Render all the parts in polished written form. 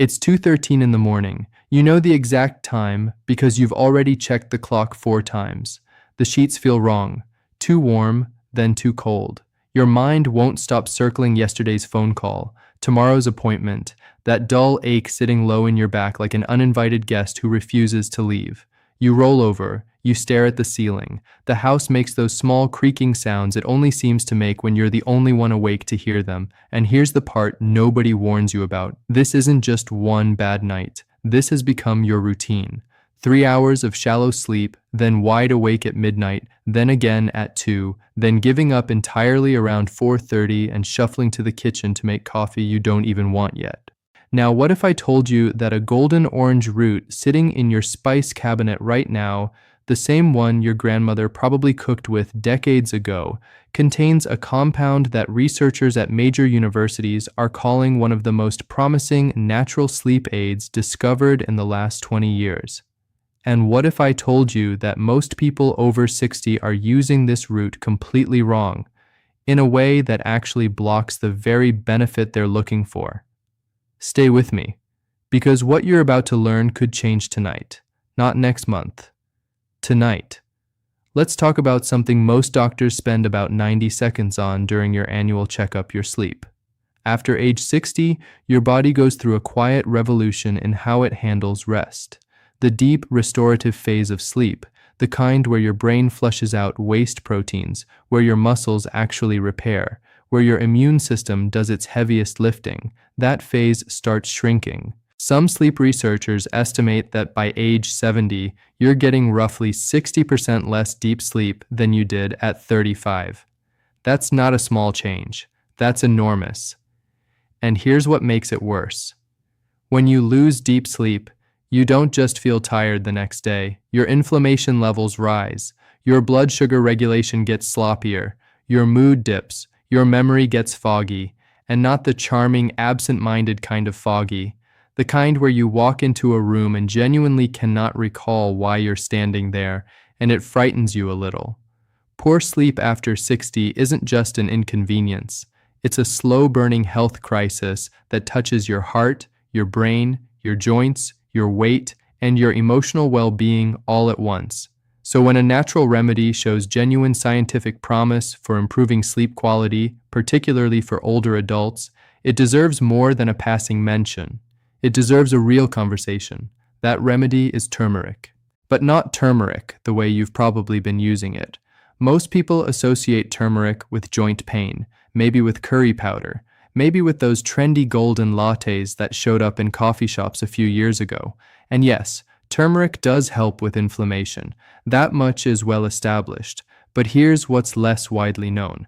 It's 2:13 in the morning. You know the exact time because you've already checked the clock 4 times. The sheets feel wrong. Too warm, then too cold. Your mind won't stop circling yesterday's phone call, tomorrow's appointment, that dull ache sitting low in your back like an uninvited guest who refuses to leave. You roll over, you stare at the ceiling. The house makes those small creaking sounds it only seems to make when you're the only one awake to hear them. And here's the part nobody warns you about. This isn't just one bad night. This has become your routine. 3 hours of shallow sleep, then wide awake at midnight, then again at 2, then giving up entirely around 4:30 and shuffling to the kitchen to make coffee you don't even want yet. Now, what if I told you that a golden orange root sitting in your spice cabinet right now, the same one your grandmother probably cooked with decades ago, contains a compound that researchers at major universities are calling one of the most promising natural sleep aids discovered in the last 20 years? And what if I told you that most people over 60 are using this root completely wrong, in a way that actually blocks the very benefit they're looking for? Stay with me, because what you're about to learn could change tonight, not next month. Tonight. Let's talk about something most doctors spend about 90 seconds on during your annual checkup: your sleep. After age 60, your body goes through a quiet revolution in how it handles rest. The deep restorative phase of sleep, the kind where your brain flushes out waste proteins, where your muscles actually repair, where your immune system does its heaviest lifting, that phase starts shrinking. Some sleep researchers estimate that by age 70, you're getting roughly 60% less deep sleep than you did at 35. That's not a small change. That's enormous. And here's what makes it worse. When you lose deep sleep, you don't just feel tired the next day. Your inflammation levels rise. Your blood sugar regulation gets sloppier. Your mood dips. Your memory gets foggy. And not the charming, absent-minded kind of foggy. The kind where you walk into a room and genuinely cannot recall why you're standing there, and it frightens you a little. Poor sleep after 60 isn't just an inconvenience. It's a slow-burning health crisis that touches your heart, your brain, your joints, your weight, and your emotional well-being all at once. So when a natural remedy shows genuine scientific promise for improving sleep quality, particularly for older adults, it deserves more than a passing mention. It deserves a real conversation. That remedy is turmeric. But not turmeric the way you've probably been using it. Most people associate turmeric with joint pain, maybe with curry powder, maybe with those trendy golden lattes that showed up in coffee shops a few years ago. And yes, turmeric does help with inflammation. That much is well established. But here's what's less widely known.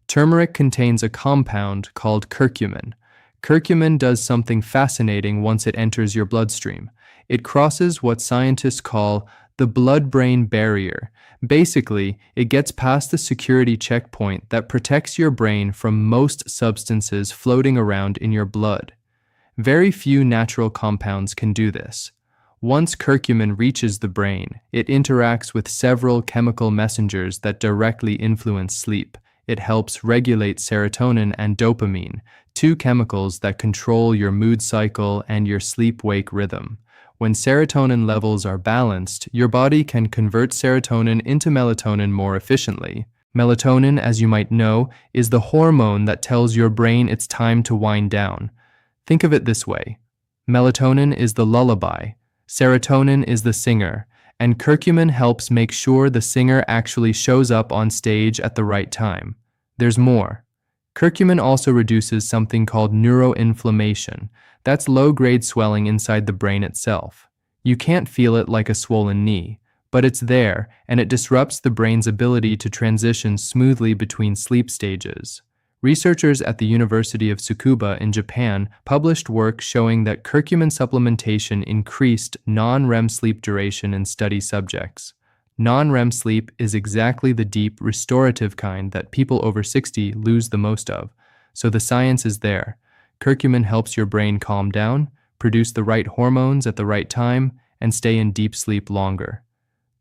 Turmeric contains a compound called curcumin. Curcumin does something fascinating once it enters your bloodstream. It crosses what scientists call the blood-brain barrier. Basically, it gets past the security checkpoint that protects your brain from most substances floating around in your blood. Very few natural compounds can do this. Once curcumin reaches the brain, it interacts with several chemical messengers that directly influence sleep. It helps regulate serotonin and dopamine, two chemicals that control your mood cycle and your sleep-wake rhythm. When serotonin levels are balanced, your body can convert serotonin into melatonin more efficiently. Melatonin, as you might know, is the hormone that tells your brain it's time to wind down. Think of it this way. Melatonin is the lullaby, serotonin is the singer, and curcumin helps make sure the singer actually shows up on stage at the right time. There's more. Curcumin also reduces something called neuroinflammation. That's low-grade swelling inside the brain itself. You can't feel it like a swollen knee, but it's there, and it disrupts the brain's ability to transition smoothly between sleep stages. Researchers at the University of Tsukuba in Japan published work showing that curcumin supplementation increased non-REM sleep duration in study subjects. Non-REM sleep is exactly the deep, restorative kind that people over 60 lose the most of. So the science is there. Curcumin helps your brain calm down, produce the right hormones at the right time, and stay in deep sleep longer.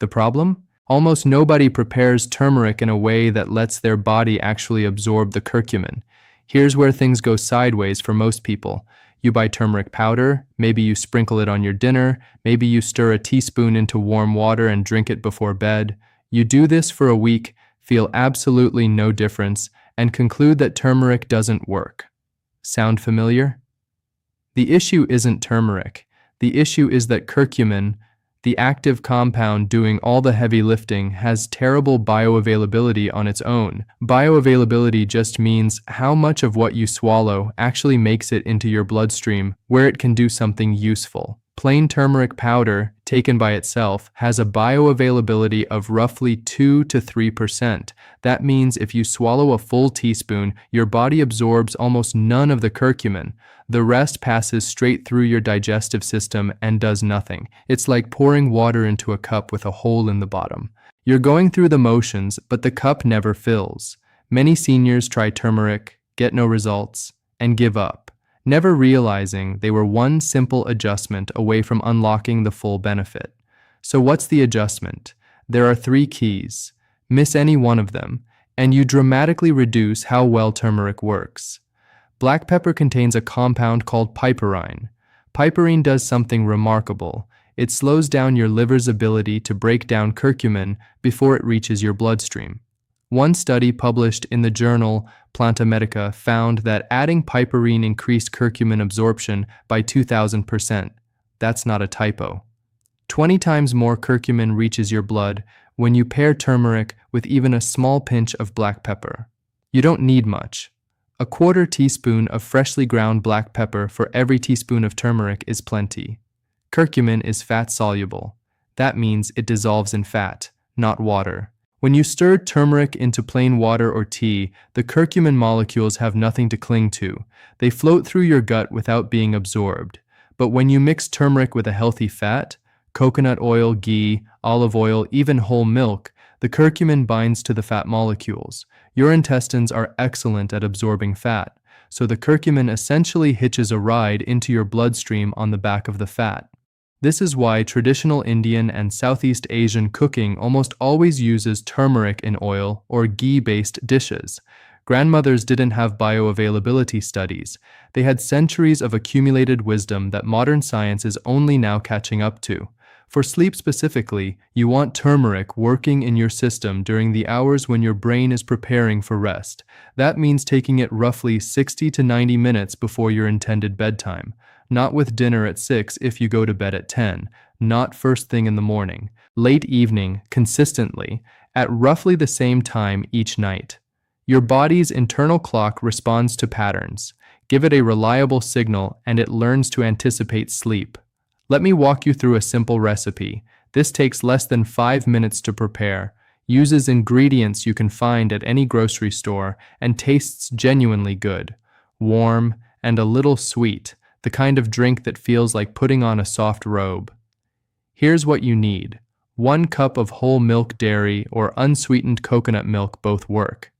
The problem? Almost nobody prepares turmeric in a way that lets their body actually absorb the curcumin. Here's where things go sideways for most people. You buy turmeric powder, maybe you sprinkle it on your dinner, maybe you stir a teaspoon into warm water and drink it before bed. You do this for a week, feel absolutely no difference, and conclude that turmeric doesn't work. Sound familiar? The issue isn't turmeric. The issue is that curcumin, the active compound doing all the heavy lifting, has terrible bioavailability on its own. Bioavailability just means how much of what you swallow actually makes it into your bloodstream where it can do something useful. Plain turmeric powder, taken by itself, has a bioavailability of roughly 2 to 3%. That means if you swallow a full teaspoon, your body absorbs almost none of the curcumin. The rest passes straight through your digestive system and does nothing. It's like pouring water into a cup with a hole in the bottom. You're going through the motions, but the cup never fills. Many seniors try turmeric, get no results, and give up, never realizing they were one simple adjustment away from unlocking the full benefit. So what's the adjustment? There are 3 keys. Miss any one of them, and you dramatically reduce how well turmeric works. Black pepper contains a compound called piperine. Piperine does something remarkable. It slows down your liver's ability to break down curcumin before it reaches your bloodstream. One study published in the journal Planta Medica found that adding piperine increased curcumin absorption by 2,000%. That's not a typo. 20 times more curcumin reaches your blood when you pair turmeric with even a small pinch of black pepper. You don't need much. A 1/4 teaspoon of freshly ground black pepper for every teaspoon of turmeric is plenty. Curcumin is fat-soluble. That means it dissolves in fat, not water. When you stir turmeric into plain water or tea, the curcumin molecules have nothing to cling to. They float through your gut without being absorbed. But when you mix turmeric with a healthy fat, coconut oil, ghee, olive oil, even whole milk, the curcumin binds to the fat molecules. Your intestines are excellent at absorbing fat, so the curcumin essentially hitches a ride into your bloodstream on the back of the fat. This is why traditional Indian and Southeast Asian cooking almost always uses turmeric in oil or ghee-based dishes. Grandmothers didn't have bioavailability studies. They had centuries of accumulated wisdom that modern science is only now catching up to. For sleep specifically, you want turmeric working in your system during the hours when your brain is preparing for rest. That means taking it roughly 60 to 90 minutes before your intended bedtime. Not with dinner at 6 if you go to bed at 10. Not first thing in the morning. Late evening, consistently, at roughly the same time each night. Your body's internal clock responds to patterns. Give it a reliable signal and it learns to anticipate sleep. Let me walk you through a simple recipe. This takes less than 5 minutes to prepare, uses ingredients you can find at any grocery store, and tastes genuinely good. Warm and a little sweet, the kind of drink that feels like putting on a soft robe. Here's what you need. 1 cup of whole milk dairy or unsweetened coconut milk both work.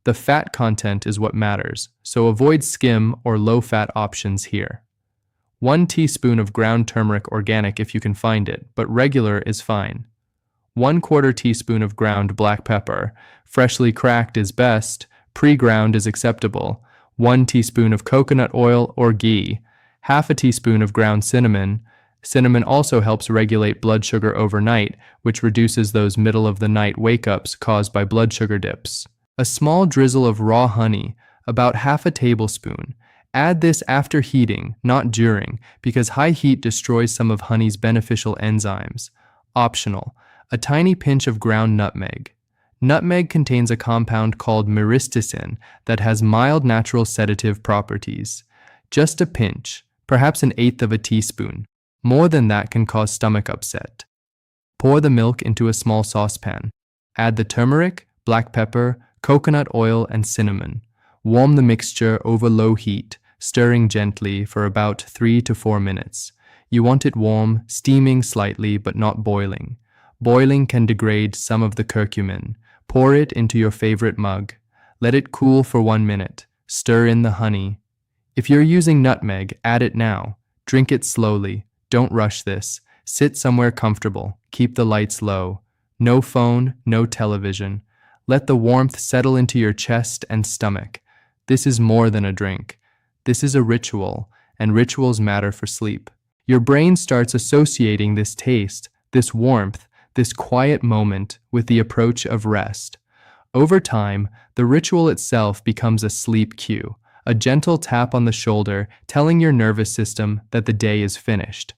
The fat content is what matters, so avoid skim or low-fat options here. 1 teaspoon of ground turmeric organic if you can find it, but regular is fine. 1/4 teaspoon of ground black pepper. Freshly cracked is best, pre-ground is acceptable. 1 teaspoon of coconut oil or ghee. 1/2 teaspoon of ground cinnamon. Cinnamon also helps regulate blood sugar overnight, which reduces those middle-of-the-night wake-ups caused by blood sugar dips. A small drizzle of raw honey, about 1/2 tablespoon. Add this after heating, not during, because high heat destroys some of honey's beneficial enzymes. Optional. A tiny pinch of ground nutmeg. Nutmeg contains a compound called myristicin that has mild natural sedative properties. Just a pinch, perhaps 1/8 of a teaspoon. More than that can cause stomach upset. Pour the milk into a small saucepan. Add the turmeric, black pepper, coconut oil, and cinnamon. Warm the mixture over low heat, stirring gently for about 3 to 4 minutes. You want it warm, steaming slightly but not boiling. Boiling can degrade some of the curcumin. Pour it into your favorite mug. Let it cool for 1 minute. Stir in the honey. If you're using nutmeg, add it now. Drink it slowly. Don't rush this. Sit somewhere comfortable. Keep the lights low. No phone, no television. Let the warmth settle into your chest and stomach. This is more than a drink. This is a ritual, and rituals matter for sleep. Your brain starts associating this taste, this warmth, this quiet moment with the approach of rest. Over time, the ritual itself becomes a sleep cue, a gentle tap on the shoulder telling your nervous system that the day is finished.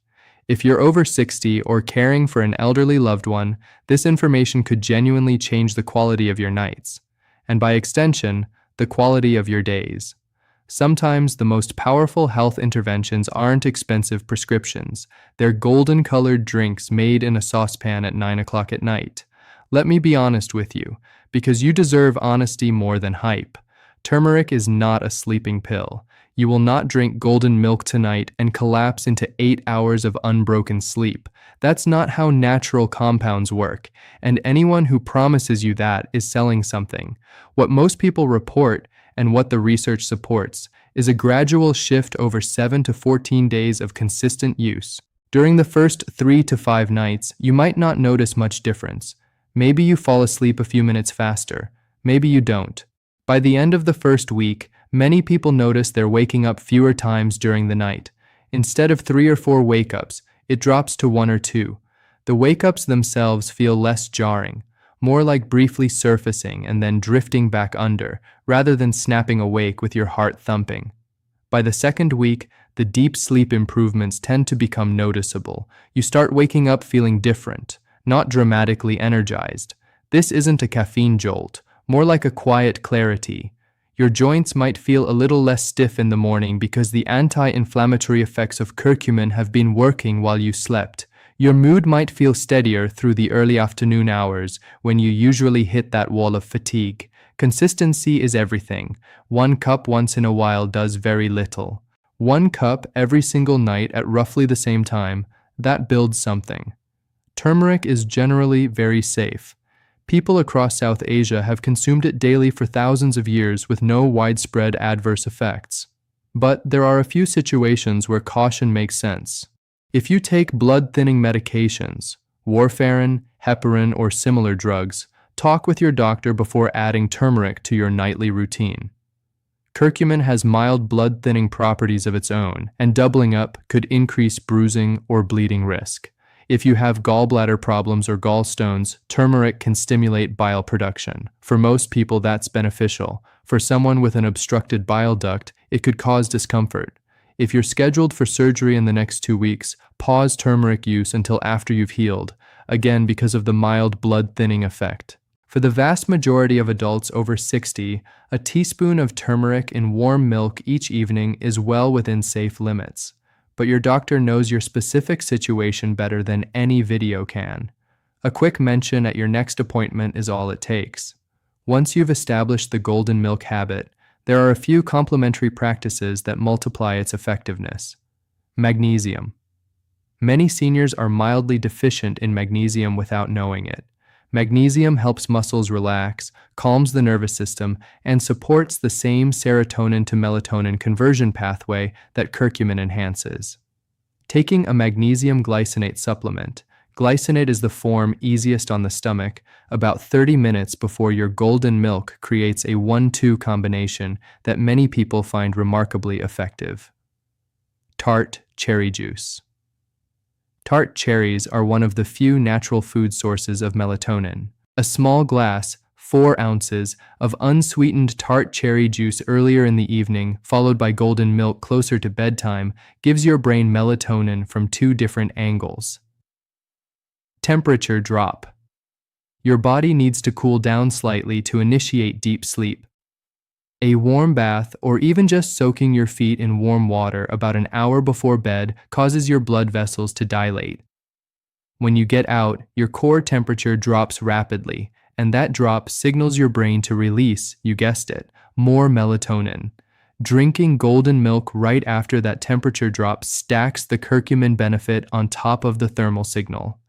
If you're over 60 or caring for an elderly loved one, this information could genuinely change the quality of your nights, and by extension, the quality of your days. Sometimes the most powerful health interventions aren't expensive prescriptions. They're golden-colored drinks made in a saucepan at 9 o'clock at night. Let me be honest with you, because you deserve honesty more than hype. Turmeric is not a sleeping pill. You will not drink golden milk tonight and collapse into 8 hours of unbroken sleep. That's not how natural compounds work, and anyone who promises you that is selling something. What most people report, and what the research supports, is a gradual shift over 7 to 14 days of consistent use. During the first 3 to 5 nights, you might not notice much difference. Maybe you fall asleep a few minutes faster. Maybe you don't. By the end of the first week, many people notice they're waking up fewer times during the night. Instead of 3 or 4 wake-ups, it drops to 1 or 2. The wake-ups themselves feel less jarring, more like briefly surfacing and then drifting back under, rather than snapping awake with your heart thumping. By the second week, the deep sleep improvements tend to become noticeable. You start waking up feeling different, not dramatically energized. This isn't a caffeine jolt, more like a quiet clarity. Your joints might feel a little less stiff in the morning because the anti-inflammatory effects of curcumin have been working while you slept. Your mood might feel steadier through the early afternoon hours when you usually hit that wall of fatigue. Consistency is everything. 1 cup once in a while does very little. 1 cup every single night at roughly the same time, that builds something. Turmeric is generally very safe. People across South Asia have consumed it daily for thousands of years with no widespread adverse effects. But there are a few situations where caution makes sense. If you take blood-thinning medications, warfarin, heparin, or similar drugs, talk with your doctor before adding turmeric to your nightly routine. Curcumin has mild blood-thinning properties of its own, and doubling up could increase bruising or bleeding risk. If you have gallbladder problems or gallstones, turmeric can stimulate bile production. For most people, that's beneficial. For someone with an obstructed bile duct, it could cause discomfort. If you're scheduled for surgery in the next 2 weeks, pause turmeric use until after you've healed, again because of the mild blood-thinning effect. For the vast majority of adults over 60, a teaspoon of turmeric in warm milk each evening is well within safe limits. But your doctor knows your specific situation better than any video can. A quick mention at your next appointment is all it takes. Once you've established the golden milk habit, there are a few complementary practices that multiply its effectiveness. Magnesium. Many seniors are mildly deficient in magnesium without knowing it. Magnesium helps muscles relax, calms the nervous system, and supports the same serotonin to melatonin conversion pathway that curcumin enhances. Taking a magnesium glycinate supplement. Glycinate is the form easiest on the stomach, about 30 minutes before your golden milk creates a 1-2 combination that many people find remarkably effective. Tart cherry juice. Tart cherries are one of the few natural food sources of melatonin. A small glass, 4 ounces, of unsweetened tart cherry juice earlier in the evening, followed by golden milk closer to bedtime, gives your brain melatonin from 2 different angles. Temperature drop. Your body needs to cool down slightly to initiate deep sleep. A warm bath, or even just soaking your feet in warm water about an hour before bed, causes your blood vessels to dilate. When you get out, your core temperature drops rapidly, and that drop signals your brain to release, you guessed it, more melatonin. Drinking golden milk right after that temperature drop stacks the curcumin benefit on top of the thermal signal.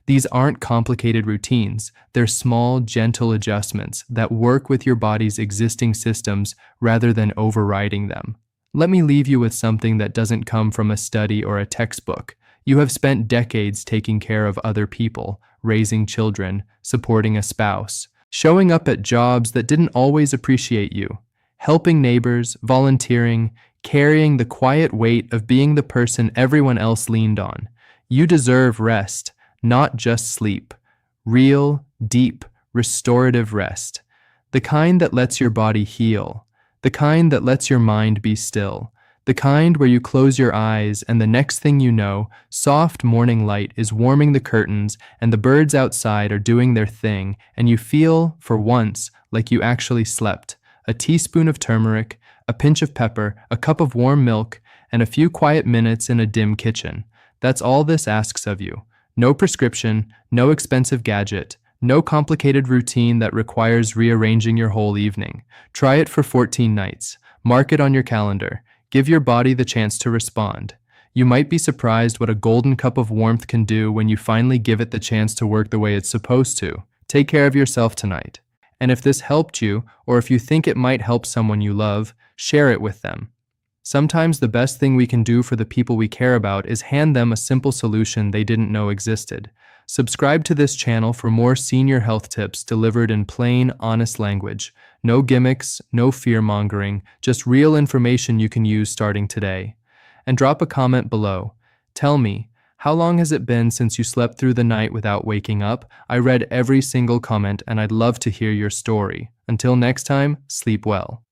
These aren't complicated routines, they're small, gentle adjustments that work with your body's existing systems rather than overriding them. Let me leave you with something that doesn't come from a study or a textbook. You have spent decades taking care of other people, raising children, supporting a spouse, showing up at jobs that didn't always appreciate you, helping neighbors, volunteering, carrying the quiet weight of being the person everyone else leaned on. You deserve rest, not just sleep. Real, deep, restorative rest. The kind that lets your body heal. The kind that lets your mind be still. The kind where you close your eyes and the next thing you know, soft morning light is warming the curtains and the birds outside are doing their thing and you feel, for once, like you actually slept. A teaspoon of turmeric, a pinch of pepper, a cup of warm milk, and a few quiet minutes in a dim kitchen. That's all this asks of you. No prescription, no expensive gadget, no complicated routine that requires rearranging your whole evening. Try it for 14 nights. Mark it on your calendar. Give your body the chance to respond. You might be surprised what a golden cup of warmth can do when you finally give it the chance to work the way it's supposed to. Take care of yourself tonight. And if this helped you, or if you think it might help someone you love, share it with them. Sometimes the best thing we can do for the people we care about is hand them a simple solution they didn't know existed. Subscribe to this channel for more senior health tips delivered in plain, honest language. No gimmicks, no fear-mongering, just real information you can use starting today. And drop a comment below. Tell me, how long has it been since you slept through the night without waking up? I read every single comment and I'd love to hear your story. Until next time, sleep well.